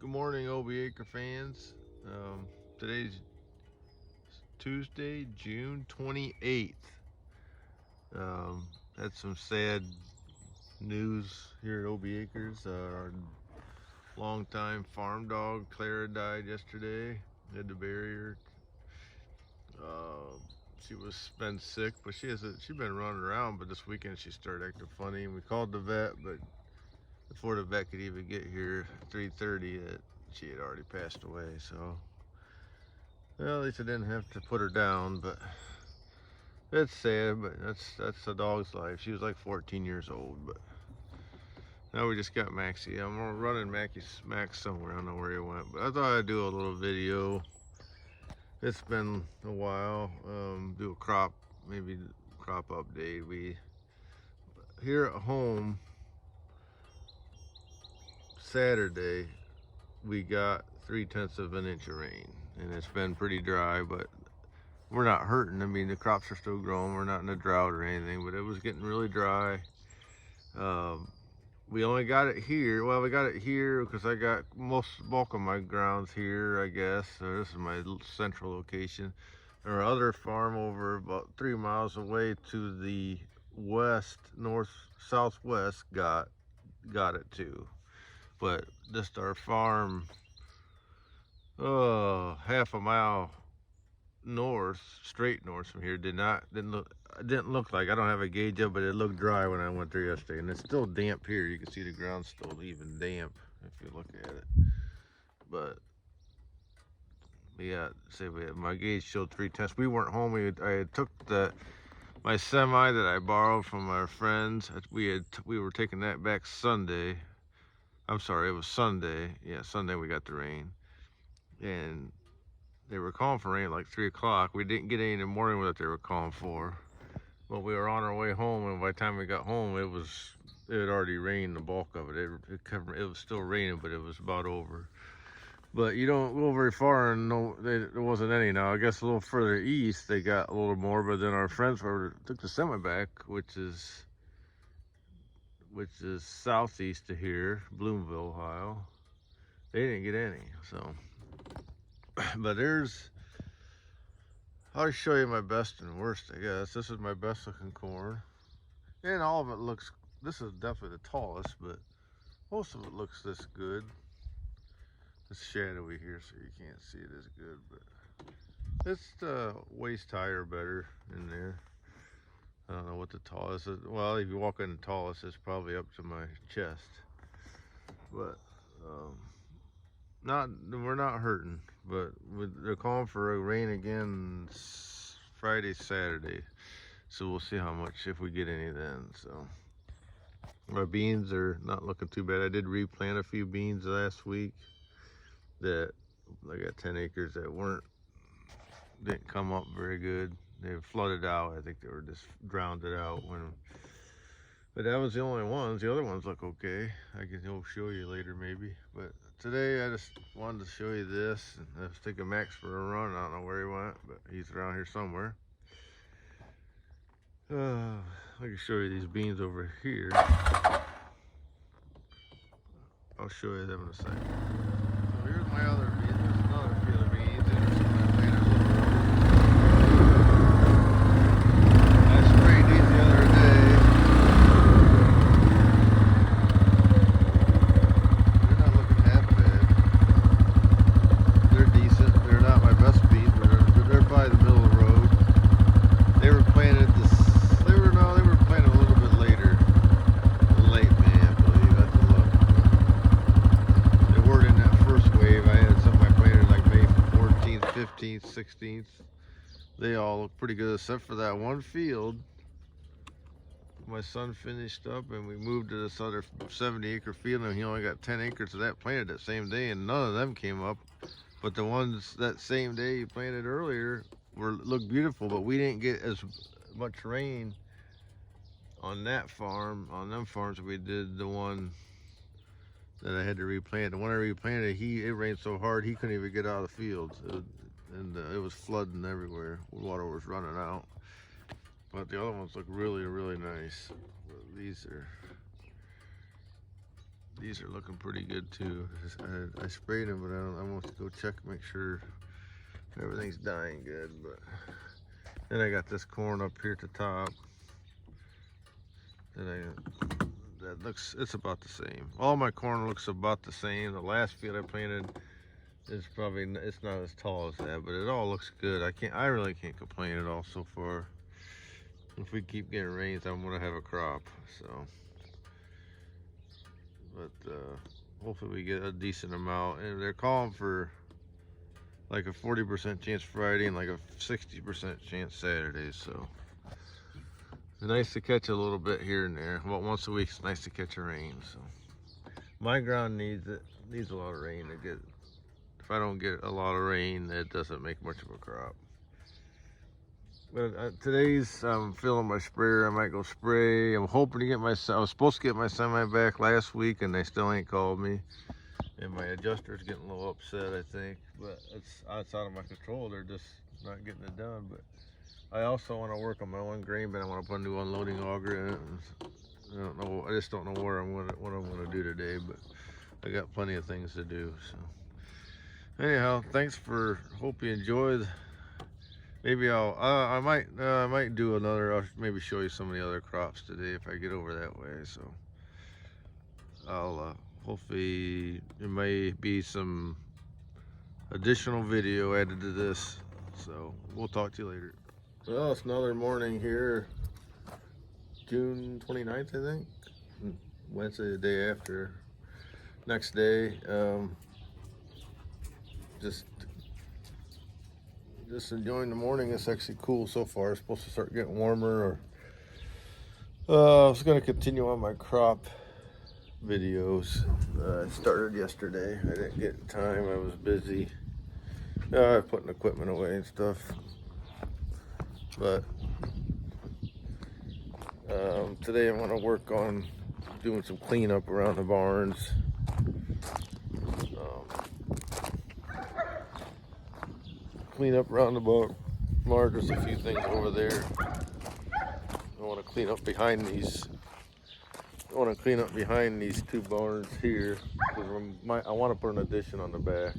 Good morning, Obieacre fans. Today's Tuesday, June 28th. Had some sad news here at Obieacres. Our longtime farm dog, Clara, died yesterday. Had to bury her. She was been sick, but she's been running around. But this weekend she started acting funny, and we called the vet, but before the vet could even get here, 3:30, she had already passed away. So, well, at least I didn't have to put her down, but it's sad. But that's a dog's life. She was like 14 years old, but now we just got Maxie. I'm running Max somewhere. I don't know where he went, but I thought I'd do a little video. It's been a while. Do a crop update. We here at home Saturday we got 3/10 of an inch of rain, and it's been pretty dry, but we're not hurting. I mean, the crops are still growing. We're not in a drought or anything, but it was getting really dry. We only got it here. Well, we got it here because I got bulk of my grounds here, I guess. So this is my central location. Our other farm over about 3 miles away to the southwest got it too. But just our farm, half a mile north, straight north from here, didn't look like, I don't have a gauge up, but it looked dry when I went there yesterday, and it's still damp here. You can see the ground's still even damp if you look at it. But yeah, my gauge showed 3/10. We weren't home. I took my semi that I borrowed from our friends. We were taking that back Sunday. I'm sorry, it was Sunday. Yeah, Sunday we got the rain, and they were calling for rain at like 3 o'clock. We didn't get any in the morning what they were calling for, but we were on our way home, and by the time we got home, it had already rained the bulk of it. It was still raining, but it was about over. But you don't go very far and there wasn't any. Now I guess a little further east they got a little more, but then our friends took the semi back, which is southeast of here, Bloomville, Ohio. They didn't get any. So, but I'll show you my best and worst, I guess. This is my best looking corn, and all of it looks, this is definitely the tallest, but most of it looks this good. It's shadowy here, so you can't see it as good, but it's waist high or better in there. I don't know what the tallest is. Well, if you walk in the tallest, it's probably up to my chest. But we're not hurting. But they're calling for a rain again Friday, Saturday. So we'll see how much, if we get any then. So my beans are not looking too bad. I did replant a few beans last week that I got 10 acres that didn't come up very good. They flooded out. I think they were just drowned it out but that was the only ones. The other ones look okay. I can show you later maybe. But today I just wanted to show you this. And I was taking Max for a run. I don't know where he went, but he's around here somewhere. I can show you these beans over here. I'll show you them in a second. So here's my other beans. There's another field of beans. There's some I planted a little early. I sprayed these the other day. They're not looking half bad. They're decent. They're not my best beans, but they're by the middle of the road. They were planted they were planted a little bit later. Late May, I believe. I have to look. They weren't in that first wave. I had some I planted like May 14th, 15th, 16th. They all look pretty good except for that one field. My son finished up and we moved to this other 70-acre field, and he only got 10 acres of that planted that same day, and none of them came up. But the ones that same day he planted earlier looked beautiful, but we didn't get as much rain on them farms we did the one that I had to replant. The one I replanted, it rained so hard he couldn't even get out of the field, and it was flooding everywhere. Water was running out. But the other ones look really, really nice. These These are looking pretty good too. I sprayed them, but I want to go check, make sure everything's dying good. But then I got this corn up here at the top. That looks, it's about the same. All my corn looks about the same. The last field I planted is probably, it's not as tall as that, but it all looks good. I really can't complain at all so far. If we keep getting rains, I'm gonna have a crop. So, but hopefully we get a decent amount. And they're calling for like a 40% chance Friday and like a 60% chance Saturday. So it's nice to catch a little bit here and there. Well, once a week it's nice to catch a rain. So my ground needs a lot of rain to get. If I don't get a lot of rain, it doesn't make much of a crop. But today's I'm filling my sprayer. I might go spray. I'm hoping to get I was supposed to get my semi back last week, and they still ain't called me. And my adjuster's getting a little upset, I think. But it's outside of my control. They're just not getting it done. But I also want to work on my one grain bin. I want to put a new unloading auger in it. I don't know. I just don't know what I'm gonna do today. But I got plenty of things to do. So anyhow, thanks for. Hope you enjoyed. Maybe I might do another. I'll maybe show you some of the other crops today if I get over that way. So I'll hopefully there may be some additional video added to this. So we'll talk to you later. Well, it's another morning here, June 29th, I think. Wednesday, the day after. Next day, just enjoying the morning. It's actually cool so far. It's supposed to start getting warmer. I was going to continue on my crop videos. I started yesterday. I didn't get time. I was busy putting equipment away and stuff. But today I'm going to work on doing some cleanup around the barns. Clean up around the barn. There's a few things over there. I want to clean up behind these. I want to clean up behind these two barns here because I want to put an addition on the back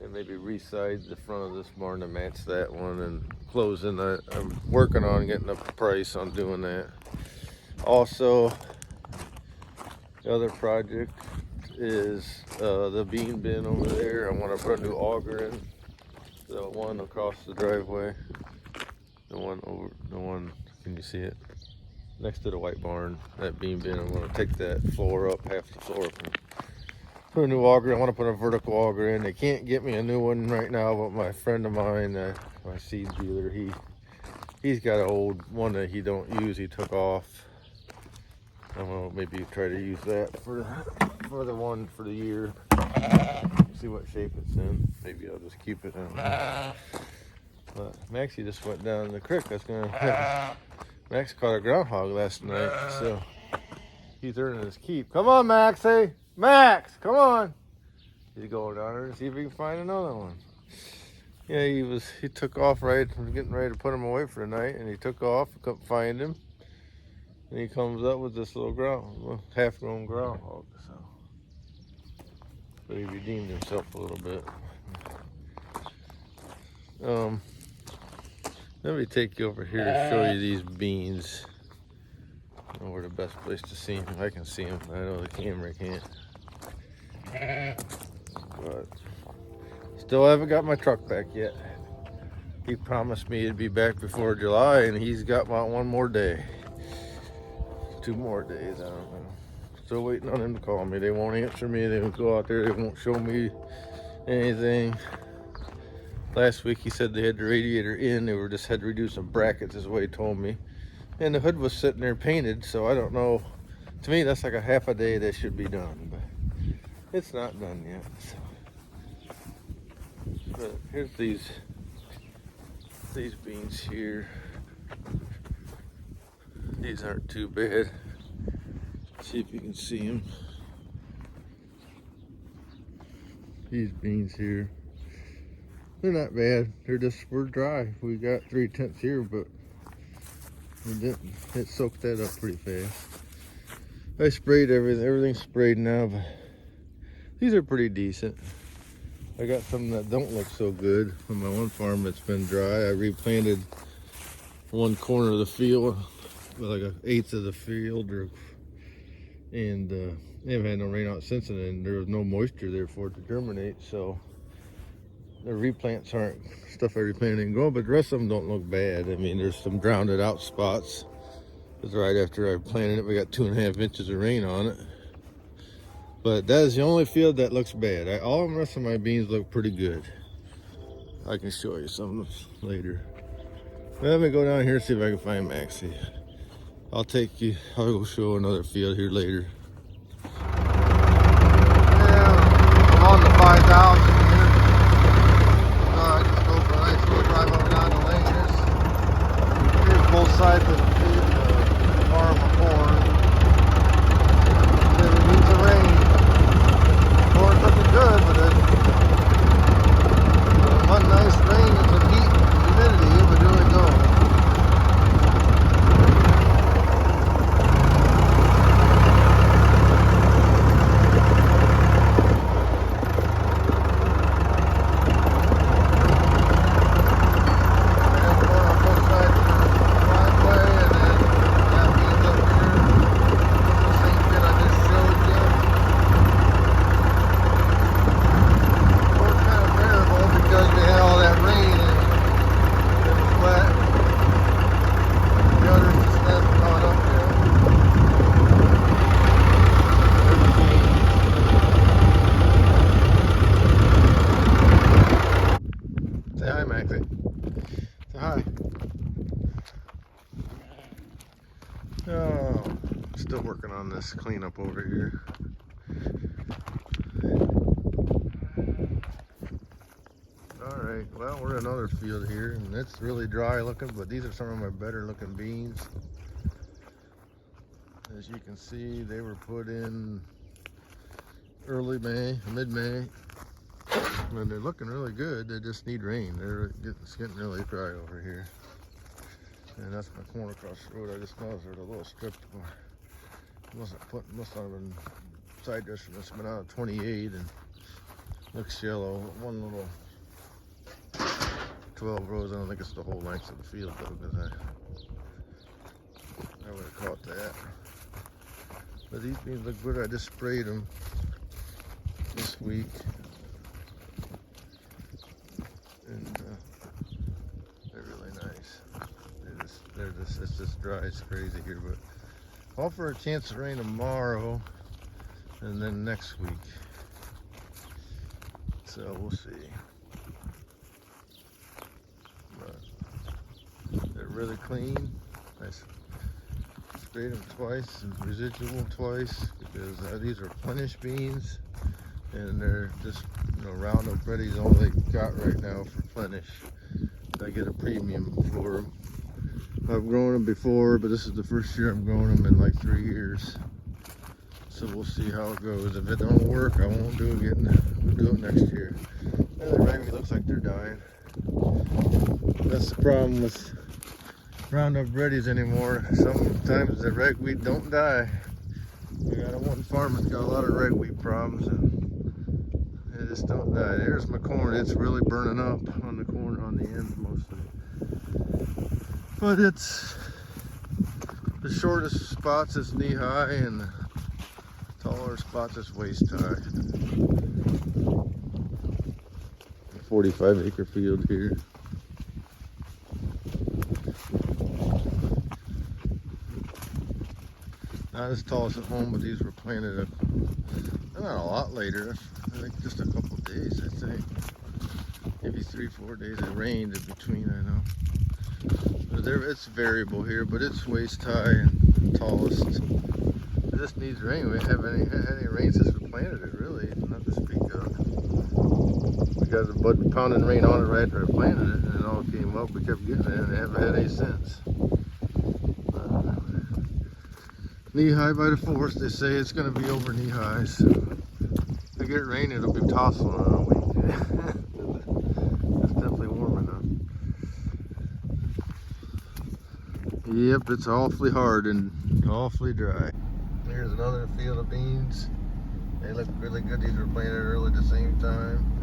and maybe resize the front of this barn to match that one and close in that. I'm working on getting a price on doing that. Also, the other project is the bean bin over there. I want to put a new auger in. The one across the driveway, the one, can you see it? Next to the white barn, that bean bin. I'm going to take that floor up, half the floor up, and put a new auger. I want to put a vertical auger in. They can't get me a new one right now, but my friend of mine, my seed dealer, he's got an old one that he don't use. He took off. I'm going to maybe try to use that for the one for the year. See what shape it's in. Maybe I'll just keep it. But Maxie just went down the creek. Max caught a groundhog last night, so he's earning his keep. Come on, Max! Hey, Max! Come on! He's going down there and see if he can find another one. Yeah, he took off right. I was getting ready to put him away for the night, and he took off. Couldn't find him, and he comes up with this little half-grown groundhog. So. But he redeemed himself a little bit. Let me take you over here to show you these beans. I don't know where the best place to see them. I can see them. I know the camera can't. But still haven't got my truck back yet. He promised me it'd be back before July, and he's got about one more day. 2 more days, I don't know. Still waiting on them to call me. They won't answer me. They won't go out there. They won't show me anything. Last week he said they had the radiator in. They just had to redo some brackets is what he told me. And the hood was sitting there painted, so I don't know. To me, that's like a half a day that should be done, but it's not done yet. So. But here's these beans here. These aren't too bad. See if you can see them. These beans here, they're not bad. We're dry. We got 3/10 here, but we didn't. It soaked that up pretty fast. I sprayed everything. Everything's sprayed now, but these are pretty decent. I got some that don't look so good. On my one farm that's been dry, I replanted one corner of the field, like an eighth of the field, and they haven't had no rain out since then, and there was no moisture there for it to germinate, so the replants aren't stuff I replanted and grow, but the rest of them don't look bad. I mean, there's some grounded out spots. Because right after I planted it, we got 2.5 inches of rain on it. But that is the only field that looks bad. All the rest of my beans look pretty good. I can show you some later. Let me go down here and see if I can find Maxie. I'll go show another field here later. Yeah, I'm on the 5,000 here. So I just go for a nice little drive over down the lane. Here's both sides of the field, farm of corn. It needs the rain. Corn's looking good, but one nice rain and some heat and humidity, it would really go. Oh, still working on this cleanup over here. Alright, well, we're in another field here, and it's really dry looking, but these are some of my better looking beans. As you can see, they were put in early May, mid-May, and they're looking really good. They just need rain. It's getting really dry over here. And that's my corn across the road. I just noticed there's a little strip. Must have been side dressing. It's been out of 28 and looks yellow. One little 12 rows. I don't think it's the whole length of the field though, because I would have caught that. But these beans look good. I just sprayed them this week. And they're really nice. It's just dry, it's crazy here, but I'll for a chance of rain tomorrow and then next week. So we'll see. But they're really clean. I sprayed them twice and residual twice because these are Plenish beans and they're just, Roundup Ready is all they got right now for Plenish. I get a premium for them. I've grown them before, but this is the first year I'm growing them in like 3 years. So we'll see how it goes. If it don't work, I won't do it again. We'll do it next year. And the ragweed looks like they're dying. That's the problem with Roundup Readies anymore. Sometimes the ragweed don't die. I got one farm that's got a lot of ragweed problems and they just don't die. There's my corn. It's really burning up on the corn on the ends mostly. But it's the shortest spots is knee high and the taller spots is waist high. 45 acre field here. Not as tall as at home, but these were planted not a lot later. I think just a couple days, I think. Maybe 3-4 days. It rained in between, I know. It's variable here, but it's waist high and tallest. It just needs rain. We haven't had any rain since we planted it, really, not to speak of. We got a bud pounding rain on it right after I planted it, and it all came up. We kept getting it, and they haven't had any since. Knee high by the 4th, they say it's going to be over knee high. So if I get rain, it'll be tossing in a week. It's definitely warm enough. Yep, it's awfully hard and awfully dry. Here's another field of beans. They look really good. These were planted early at the same time.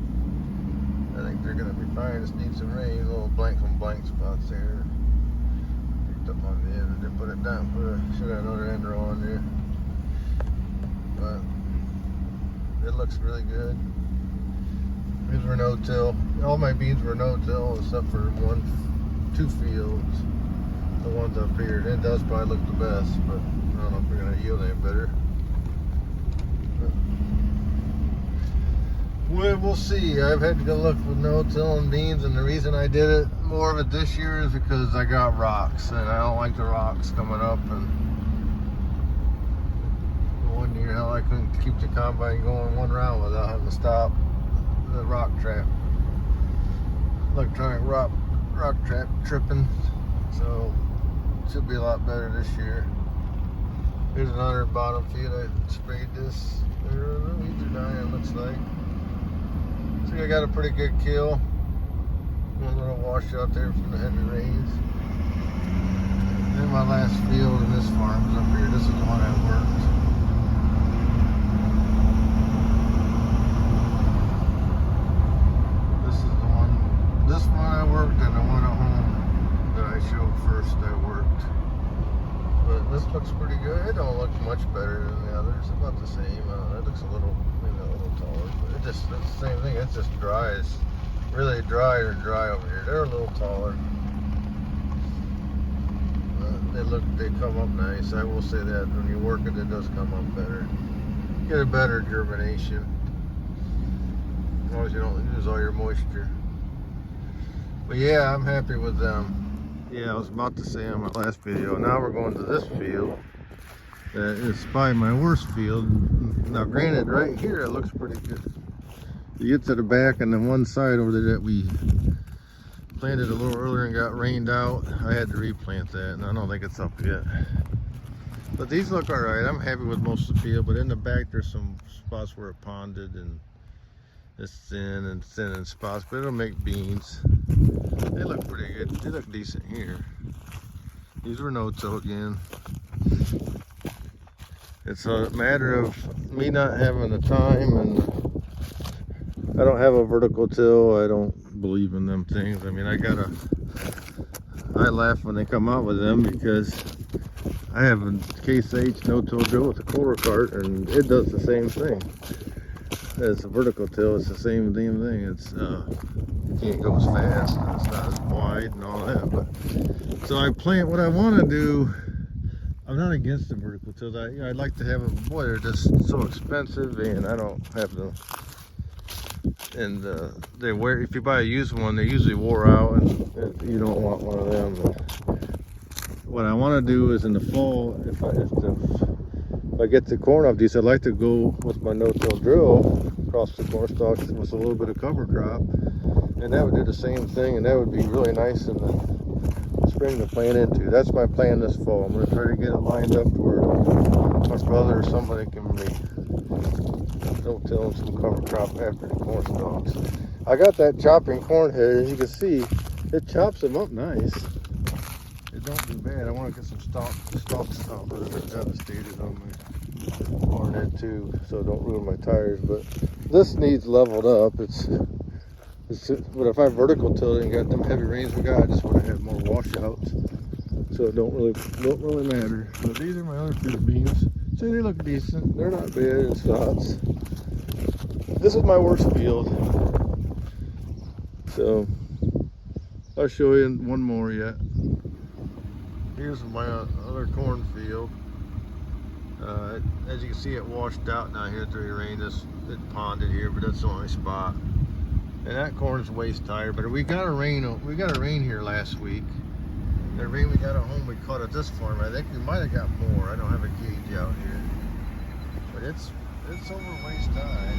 I think they're gonna be fine. Just need some rain. Little blank spots there. Picked up on the end and then put it down. Should have another ender on there. But it looks really good. These were no-till. All my beans were no-till except for two fields. The ones up here. It does probably look the best, but I don't know if we're gonna yield any better. We'll see. I've had to go look with no-till and beans, and the reason I did it more of it this year is because I got rocks, and I don't like the rocks coming up. And one year, hell, I couldn't keep the combine going one round without having to stop the rock trap, electronic rock trap tripping. So it should be a lot better this year. Here's another bottom field. I sprayed this. Weeds are dying, it looks like. So I got a pretty good kill. One little washout there from the heavy rains. And my last field in this farm is up here. This is the one I worked. This one I worked, and the one at home that I showed first I worked. But this looks pretty good. It don't look much better than the others. It's about the same. It looks maybe a little taller, but it's the same thing. It's just dry. It's really dry over here. They're a little taller. They come up nice. I will say that when you work it does come up better. Get a better germination. As long as you don't lose all your moisture. But yeah, I'm happy with them. Yeah, I was about to say on my last video. Now we're going to this field. It's probably my worst field. Now granted, right here it looks pretty good. You get to the back and then one side over there that we planted a little earlier and got rained out. I had to replant that, and I don't think it's up yet. But these look alright. I'm happy with most of the field, but in the back there's some spots where it ponded and it's thin in spots, but it'll make beans. They look pretty good. They look decent here. These were no-till again. It's a matter of me not having the time, and I don't have a vertical till. I don't believe in them things. I mean, I laugh when they come out with them because I have a Case H no-till drill with a quarter cart, and it does the same thing as a vertical till. It's the same damn thing. It's you can't go as fast, and it's not as wide and all that. But so I plant what I want to do. I'm not against the vertical tills. I'd like to have them. Boy, they're just so expensive, and I don't have them. And they wear. If you buy a used one, they usually wore out, and you don't want one of them. What I want to do is in the fall, if I get the corn off these, I'd like to go with my no-till drill across the corn stalks with a little bit of cover crop, and that would do the same thing, and that would be really nice in the spring to plant into. That's my plan this fall. I'm going to try to get it lined up where my brother or somebody can be no-tilling some cover crop after the corn stalks. I got that chopping corn head, as you can see, it chops them up nice. It don't do bad. I want to get some stalks out that are devastated on my corn head too, so don't ruin my tires. But this needs leveled up. But if I vertical tilled and got them heavy rains we got, I just want to have more washouts, so it don't really matter. But these are my other field beans. See, they look decent. They're not bad in spots. This is my worst field, so I'll show you one more yet. Here's my other cornfield. As you can see, it washed out down here through the rain. It ponded here, but that's the only spot. And that corn's waist higher. But we got a rain here last week. The rain we got at home, we caught at this farm. I think we might have got more. I don't have a gauge out here, but it's over waist high.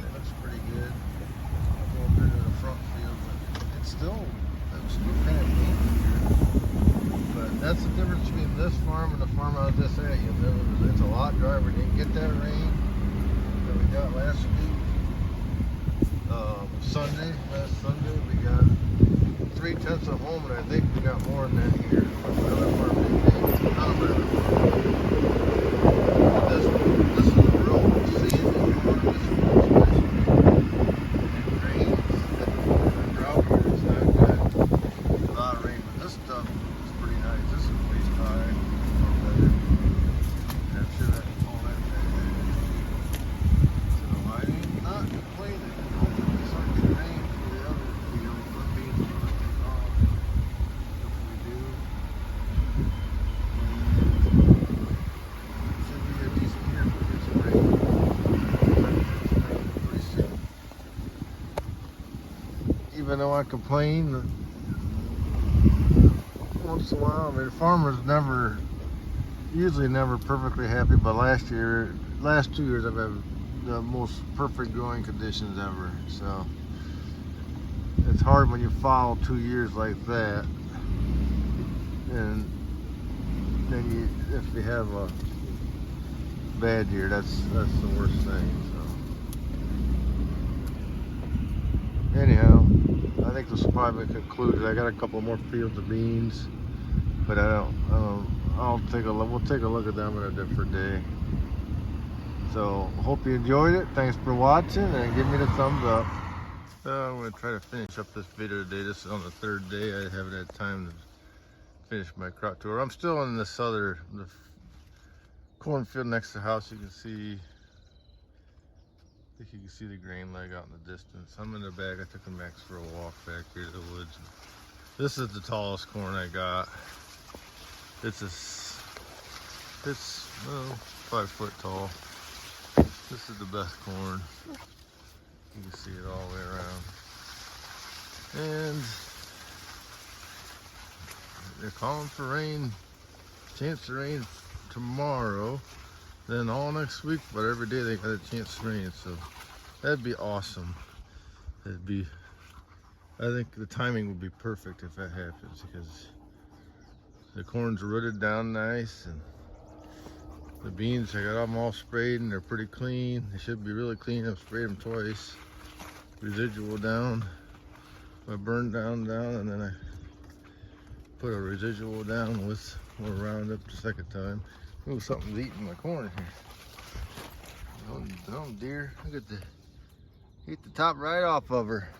It looks pretty good. I'll go up into the front field, but it's still kind of clean here. But that's the difference between this farm and the farm I was just at. It's a lot drier. We didn't get that rain that we got last week. Last Sunday, we got 3/10 of home, and I think we got more than that here. even though I complain once in a while. I mean, farmers usually never perfectly happy, but last 2 years I've had the most perfect growing conditions ever. So it's hard when you follow 2 years like that, and then if you have a bad year, that's the worst thing. So anyhow, I think this will probably conclude it. I got a couple more fields of beans, but we'll take a look at them on a different day. So hope you enjoyed it. Thanks for watching, and give me the thumbs up. I'm going to try to finish up this video today. This is on the third day. I haven't had time to finish my crop tour. I'm still in the cornfield next to the house. You can see, I think you can see the grain leg out in the distance. I'm in the back. I took Max for a walk back here to the woods. This is the tallest corn I got. It's 5 foot tall. This is the best corn. You can see it all the way around. And they're calling for rain, chance of rain tomorrow, then all next week, but every day they got a chance of rain, so that'd be awesome. I think the timing would be perfect if that happens, because the corn's rooted down nice, and the beans, I got them all sprayed and they're pretty clean. They should be really clean. I've sprayed them twice. Residual down. I burned down, and then I put a residual down with more Roundup the second time. Ooh, something's eating my corn here. Don't deer. Look at eat the top right off of her.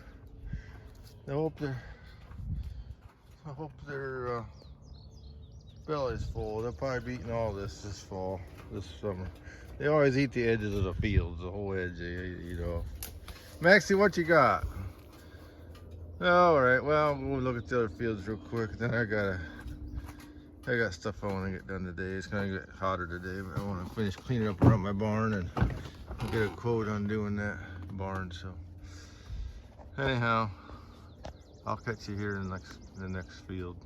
I hope their belly's full. They'll probably be eating all this fall, this summer. They always eat the edges of the fields, the whole edge they eat off. Maxie, what you got? All right, well, we'll look at the other fields real quick. Then I got stuff I want to get done today. It's gonna get hotter today, but I want to finish cleaning up around my barn and get a quote on doing that barn. So anyhow, I'll catch you here in the next field.